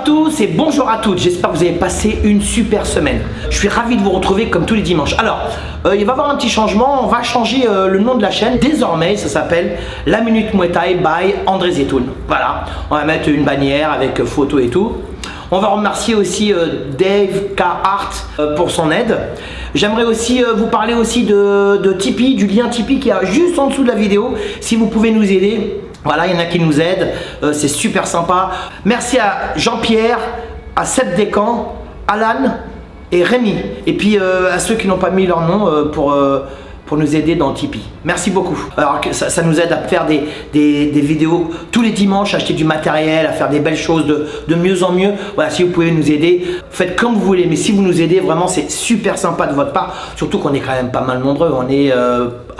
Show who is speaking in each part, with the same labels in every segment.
Speaker 1: tous et bonjour à toutes, j'espère que vous avez passé une super semaine. Je suis ravi de vous retrouver comme tous les dimanches. Alors, il va y avoir un petit changement, on va changer le nom de la chaîne. Désormais, ça s'appelle La Minute Muay Thai by André Zetoun. Voilà, on va mettre une bannière avec photo et tout. On va remercier aussi Dave K. Hart pour son aide. J'aimerais aussi vous parler aussi de Tipeee, du lien Tipeee qui est juste en dessous de la vidéo. Si vous pouvez nous aider, voilà, il y en a qui nous aident, c'est super sympa. Merci à Jean-Pierre, à Seb Descamps, Alan et Rémi. Et puis à ceux qui n'ont pas mis leur nom pour nous aider dans Tipeee. Merci beaucoup. Alors ça nous aide à faire des vidéos tous les dimanches, acheter du matériel, à faire des belles choses de mieux en mieux. Voilà, si vous pouvez nous aider, faites comme vous voulez. Mais si vous nous aidez, vraiment c'est super sympa de votre part. Surtout qu'on est quand même pas mal nombreux. On est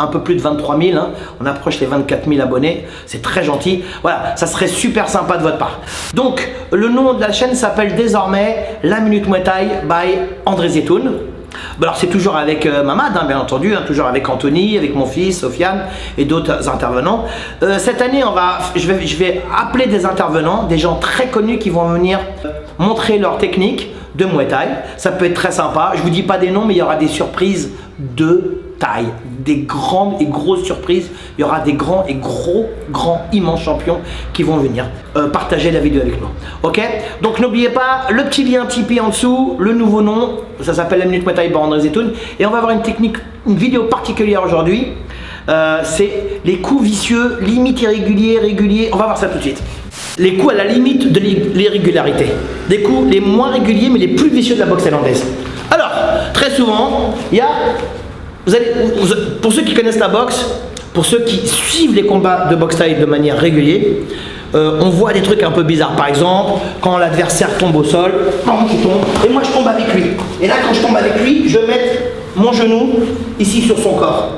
Speaker 1: un peu plus de 23 000. Hein. On approche les 24 000 abonnés. C'est très gentil. Voilà, ça serait super sympa de votre part. Donc, le nom de la chaîne s'appelle désormais La Minute Muay Thai by André Zetoun. Alors c'est toujours avec Mamad, hein, bien entendu, hein, toujours avec Anthony, avec mon fils, Sofiane et d'autres intervenants. Cette année, je vais appeler des intervenants, des gens très connus qui vont venir montrer leur technique de Muay Thai. Ça peut être très sympa. Je vous dis pas des noms, mais il y aura des surprises de taille, des grandes et grosses surprises. Il y aura des grands et grands, immenses champions qui vont venir partager la vidéo avec nous. Ok? Donc n'oubliez pas le petit lien Tipeee en dessous, le nouveau nom, ça s'appelle La Minute Muay Thai by André Zetoun. Et on va avoir une vidéo particulière aujourd'hui. C'est les coups vicieux, limite irréguliers, réguliers. On va voir ça tout de suite. Les coups à la limite de l'irrégularité. Des coups les moins réguliers mais les plus vicieux de la boxe thaïlandaise. Alors, très souvent, il y a... pour ceux qui connaissent la boxe, pour ceux qui suivent les combats de boxe thaï de manière régulière, on voit des trucs un peu bizarres. Par exemple, quand l'adversaire tombe au sol, il tombe, et moi je tombe avec lui. Et là, quand je tombe avec lui, je vais mettre mon genou ici sur son corps.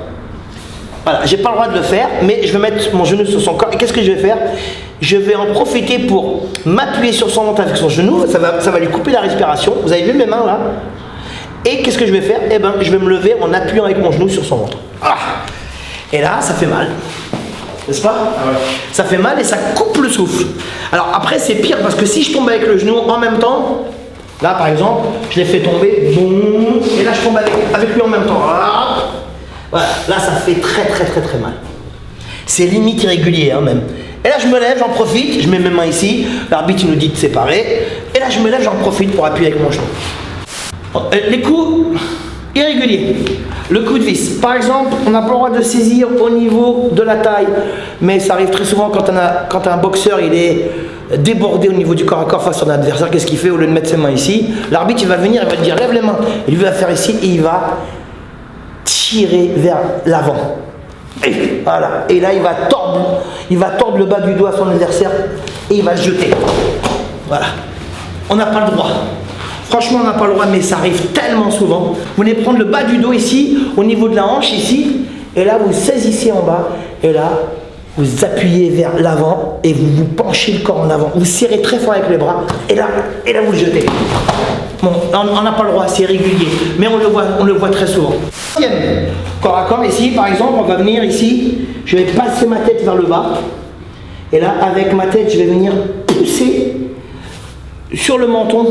Speaker 1: Voilà, j'ai pas le droit de le faire, mais je vais mettre mon genou sur son corps. Et qu'est-ce que je vais faire? Je vais en profiter pour m'appuyer sur son ventre avec son genou. Ça va lui couper la respiration. Vous avez vu mes mains là? Et qu'est-ce que je vais faire? Eh ben, je vais me lever en appuyant avec mon genou sur son ventre. Ah, et là, ça fait mal. N'est-ce pas? Ah ouais. Ça fait mal et ça coupe le souffle. Alors après, c'est pire parce que si je tombe avec le genou en même temps, là par exemple, je l'ai fait tomber, boum, et là je tombe avec lui en même temps. Ah, voilà, là ça fait très mal. C'est limite irrégulier hein, même. Et là je me lève, j'en profite, je mets mes mains ici, l'arbitre nous dit de séparer, et là je me lève, j'en profite pour appuyer avec mon genou. Les coups irréguliers, le coup de vis. Par exemple, on n'a pas le droit de saisir au niveau de la taille, mais ça arrive très souvent quand un boxeur il est débordé au niveau du corps à corps face à son adversaire. Qu'est-ce qu'il fait? Au lieu de mettre ses mains ici, l'arbitre il va venir, il va te dire lève les mains. Il va faire ici et il va tirer vers l'avant. Et voilà. Et là il va tordre le bas du doigt à son adversaire et il va le jeter. Voilà. On n'a pas le droit. Franchement, on n'a pas le droit, mais ça arrive tellement souvent. Vous venez prendre le bas du dos ici, au niveau de la hanche ici, et là vous saisissez en bas, et là vous appuyez vers l'avant et vous penchez le corps en avant. Vous serrez très fort avec les bras, et là vous le jetez. Bon, on n'a pas le droit, c'est régulier, mais on le voit très souvent. Corps à corps ici, par exemple, on va venir ici, je vais passer ma tête vers le bas, et là avec ma tête, je vais venir pousser sur le menton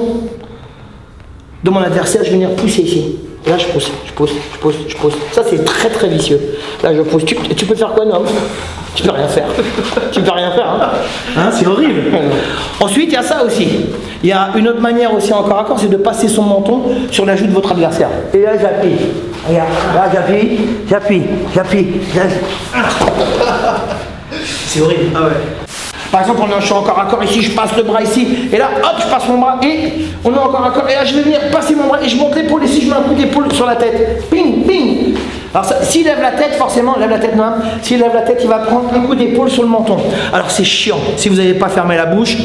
Speaker 1: de mon adversaire, je vais venir pousser ici. Là, je pousse. Ça, c'est très vicieux. Là, je pousse. Tu peux faire quoi, non? Tu peux rien faire. Tu peux rien faire, hein, c'est horrible. Ensuite, il y a ça aussi. Il y a une autre manière aussi encore à corps, c'est de passer son menton sur la joue de votre adversaire. Et là, j'appuie. Regarde, là, j'appuie. C'est horrible. Ah ouais. Par exemple, je suis encore à corps ici, je passe le bras ici, et là, hop, je passe mon bras, et on est encore à corps, et là, je vais venir passer mon bras, et je monte l'épaule, et si je mets un coup d'épaule sur la tête, ping, ping. Alors, s'il lève la tête, forcément, lève la tête, non, s'il lève la tête, il va prendre un coup d'épaule sur le menton. Alors, c'est chiant, si vous n'avez pas fermé la bouche,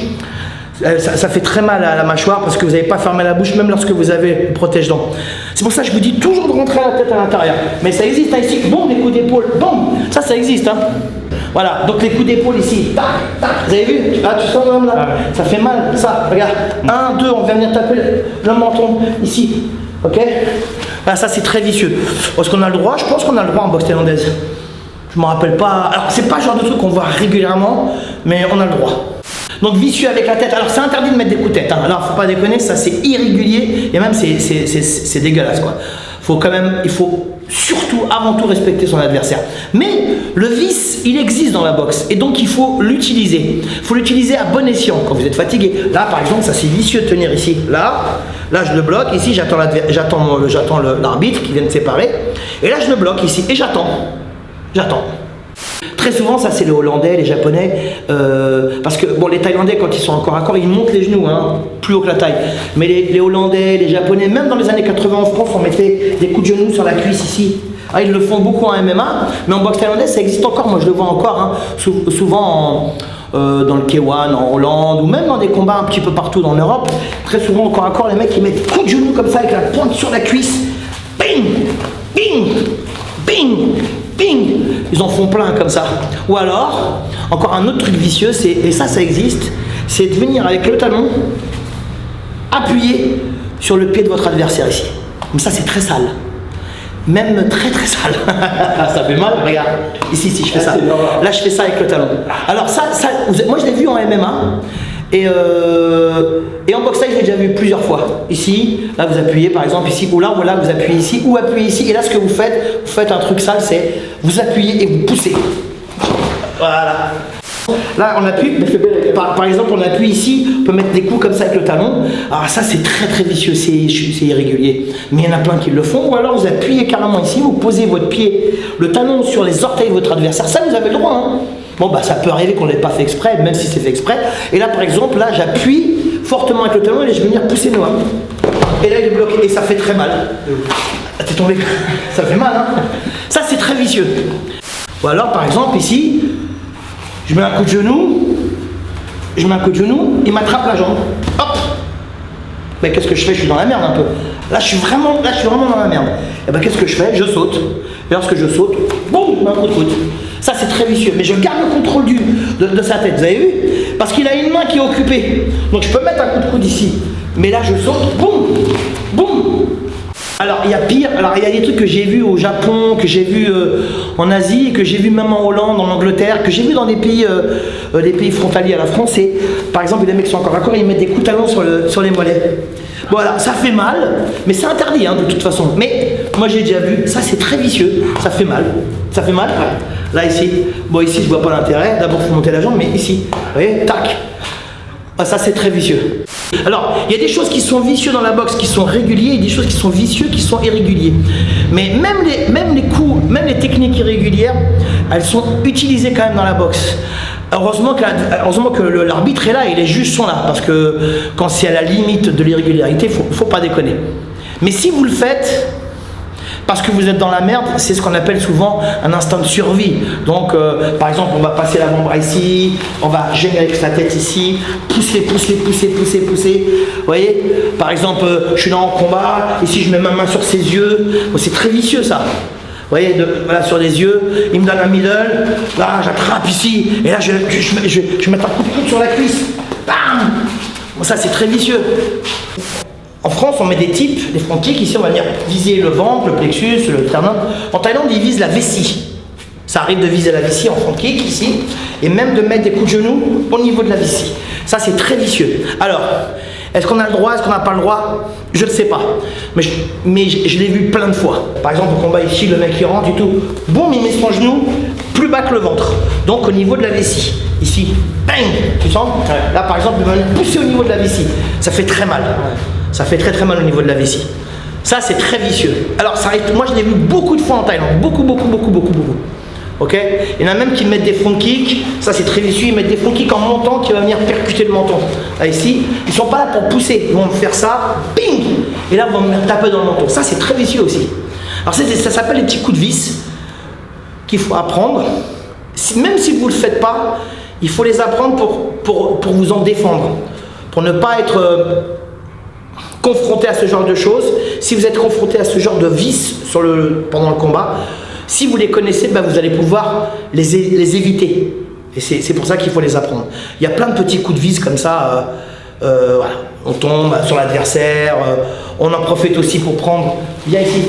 Speaker 1: ça fait très mal à la mâchoire, parce que vous n'avez pas fermé la bouche, même lorsque vous avez le protège-dents. C'est pour ça que je vous dis toujours de rentrer la tête à l'intérieur. Mais ça existe, hein, ici, bon, des coups d'épaule, bon, ça existe, hein. Voilà, donc les coups d'épaule ici, tac, tac, vous avez vu? Là, tu sens même là, ah ouais. Ça fait mal, ça, regarde, 1, 2, on vient venir taper le menton, ici, ok? Là, ça c'est très vicieux. Est-ce qu'on a le droit? Je pense qu'on a le droit en boxe thaïlandaise. Je me rappelle pas, alors c'est pas le genre de truc qu'on voit régulièrement, mais on a le droit. Donc vicieux avec la tête. Alors c'est interdit de mettre des coups de tête. Hein. Alors faut pas déconner, ça c'est irrégulier et même c'est dégueulasse quoi. Il faut surtout avant tout respecter son adversaire. Mais le vice, il existe dans la boxe et donc il faut l'utiliser. Il faut l'utiliser à bon escient quand vous êtes fatigué. Là par exemple, ça c'est vicieux de tenir ici. Là je le bloque. Ici j'attends l'arbitre qui vient de séparer. Et là je le bloque ici et j'attends. Très souvent, ça c'est les Hollandais, les Japonais, parce que bon, les Thaïlandais quand ils sont encore à corps, ils montent les genoux, hein, plus haut que la taille. Mais les Hollandais, les Japonais, même dans les années 80 en France, on mettait des coups de genoux sur la cuisse ici. Ah, ils le font beaucoup en MMA, mais en boxe thaïlandaise, ça existe encore. Moi, je le vois encore, hein, souvent dans le K1, en Hollande, ou même dans des combats un petit peu partout dans l'Europe. Très souvent, encore à corps, les mecs ils mettent des coups de genoux comme ça avec la pointe sur la cuisse. Bing, bing, bing. Ping! Ils en font plein comme ça. Ou alors, encore un autre truc vicieux, et ça existe, c'est de venir avec le talon appuyer sur le pied de votre adversaire ici. Mais ça c'est très sale. Même très très sale. Ça fait mal, regarde. Ici, je fais ça. Là je fais ça avec le talon. Alors moi je l'ai vu en MMA. Et en boxe thaï, je l'ai déjà vu plusieurs fois. Ici, là vous appuyez par exemple ici, ou là, voilà, vous appuyez ici, ou appuyez ici. Et là, ce que vous faites un truc sale, c'est vous appuyez et vous poussez. Voilà. Là, on appuie, par exemple, on appuie ici, on peut mettre des coups comme ça avec le talon. Alors ça, c'est très très vicieux, c'est irrégulier. Mais il y en a plein qui le font. Ou alors, vous appuyez carrément ici, vous posez votre pied, le talon sur les orteils de votre adversaire. Ça, vous avez le droit, hein. Bon bah ça peut arriver qu'on l'ait pas fait exprès, même si c'est fait exprès. Et là par exemple, là j'appuie fortement avec le talon et là, je vais venir pousser noir. Et là il est bloqué et ça fait très mal. T'es tombé, ça fait mal hein. Ça c'est très vicieux. Ou alors par exemple ici, je mets un coup de genou, il m'attrape la jambe. Hop. Mais qu'est-ce que je fais? Je suis dans la merde un peu. Là je suis vraiment dans la merde. Et ben qu'est-ce que je fais? Je saute. Et lorsque je saute, boum, un coup de coude. Ça c'est très vicieux, mais je garde le contrôle de sa tête, vous avez vu? Parce qu'il a une main qui est occupée. Donc je peux mettre un coup de coude ici. Mais là je saute, boum, boum. Alors il y a pire, il y a des trucs que j'ai vus au Japon, que j'ai vus en Asie, que j'ai vus même en Hollande, en Angleterre, que j'ai vus dans des pays frontaliers à la France. Et par exemple, les mecs qui sont encore à corps, ils mettent des coups de talon sur les mollets. Voilà, ça fait mal, mais c'est interdit hein, de toute façon. Mais moi j'ai déjà vu, ça c'est très vicieux, ça fait mal. Ça fait mal? Là ici, bon ici je vois pas l'intérêt, d'abord il faut monter la jambe, mais ici, vous voyez, tac. Ah, ça c'est très vicieux. Alors, il y a des choses qui sont vicieuses dans la boxe, qui sont réguliers, et des choses qui sont vicieuses, qui sont irréguliers. Mais même les coups, même les techniques irrégulières, elles sont utilisées quand même dans la boxe. Heureusement que l'arbitre est là et les juges sont là, parce que quand c'est à la limite de l'irrégularité, faut pas déconner. Mais si vous le faites, parce que vous êtes dans la merde, c'est ce qu'on appelle souvent un instinct de survie. Donc, par exemple, on va passer l'avant-bras ici, on va gêner avec sa tête ici, pousser. Vous voyez? Par exemple, je suis dans un combat, ici je mets ma main sur ses yeux. Bon, c'est très vicieux ça. Vous voyez, voilà, sur les yeux, il me donne un middle, là j'attrape ici, et là je mets un coup de coude sur la cuisse. Bam! Bon, ça c'est très vicieux. En France, on met des types, des front kicks. Ici, on va venir viser le ventre, le plexus, le sternum. En Thaïlande, ils visent la vessie. Ça arrive de viser la vessie en front kick, ici, et même de mettre des coups de genoux au niveau de la vessie. Ça, c'est très vicieux. Alors, est-ce qu'on a le droit, est-ce qu'on n'a pas le droit? Je ne sais pas. Mais je l'ai vu plein de fois. Par exemple, au combat ici, le mec il rentre et tout. Boum, il met son genou plus bas que le ventre. Donc, au niveau de la vessie. Ici, bang, tu sens? Là, par exemple, il va venir pousser au niveau de la vessie. Ça fait très mal. Ça fait très très mal au niveau de la vessie. Ça c'est très vicieux. Alors ça arrive, moi je l'ai vu beaucoup de fois en Thaïlande. Beaucoup. Ok? Il y en a même qui mettent des front kicks. Ça c'est très vicieux. Ils mettent des front kicks en montant qui va venir percuter le menton. Là ici, ils sont pas là pour pousser. Ils vont faire ça, ping! Et là ils vont me taper dans le menton. Ça c'est très vicieux aussi. Alors ça s'appelle les petits coups de vis qu'il faut apprendre. Même si vous ne le faites pas, il faut les apprendre pour vous en défendre. Pour ne pas être... confronté à ce genre de choses. Si vous êtes confronté à ce genre de vices pendant le combat, si vous les connaissez, vous allez pouvoir les éviter. Et c'est pour ça qu'il faut les apprendre. Il y a plein de petits coups de vis comme ça. Voilà. On tombe sur l'adversaire. On en profite aussi pour prendre. Viens ici.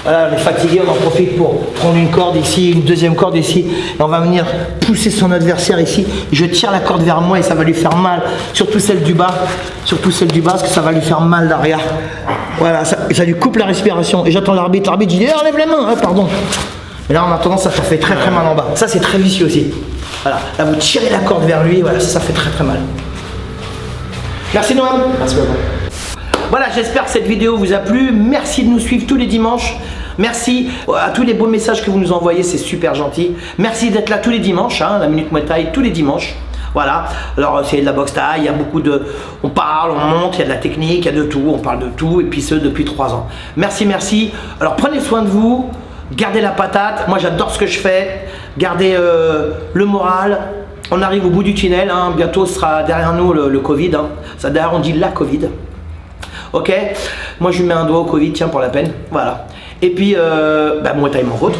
Speaker 1: Voilà, on est fatigué, on en profite pour prendre une corde ici, une deuxième corde ici, et on va venir pousser son adversaire ici. Je tire la corde vers moi et ça va lui faire mal, surtout celle du bas, parce que ça va lui faire mal derrière. Voilà, ça lui coupe la respiration. Et j'attends l'arbitre, l'arbitre dit enlève les mains, pardon. Et là en attendant, ça fait très mal en bas. Ça c'est très vicieux aussi. Voilà, là vous tirez la corde vers lui, voilà, ça fait très mal. Merci Noam.
Speaker 2: Merci beaucoup.
Speaker 1: Voilà, j'espère que cette vidéo vous a plu. Merci de nous suivre tous les dimanches. Merci à tous les beaux messages que vous nous envoyez, c'est super gentil. Merci d'être là tous les dimanches, hein, la Minute Muay Thai tous les dimanches. Voilà, alors c'est de la boxe thaï, il y a beaucoup de... On parle, on monte, il y a de la technique, il y a de tout, on parle de tout, et puis ce depuis 3 ans. Merci. Alors prenez soin de vous, gardez la patate, moi j'adore ce que je fais, gardez le moral. On arrive au bout du tunnel, hein. Bientôt ce sera derrière nous le Covid. Hein. Ça d'ailleurs on dit la Covid. Ok, moi je lui mets un doigt au Covid, tiens pour la peine. Voilà. Et puis, Muay Thai mon vôtre.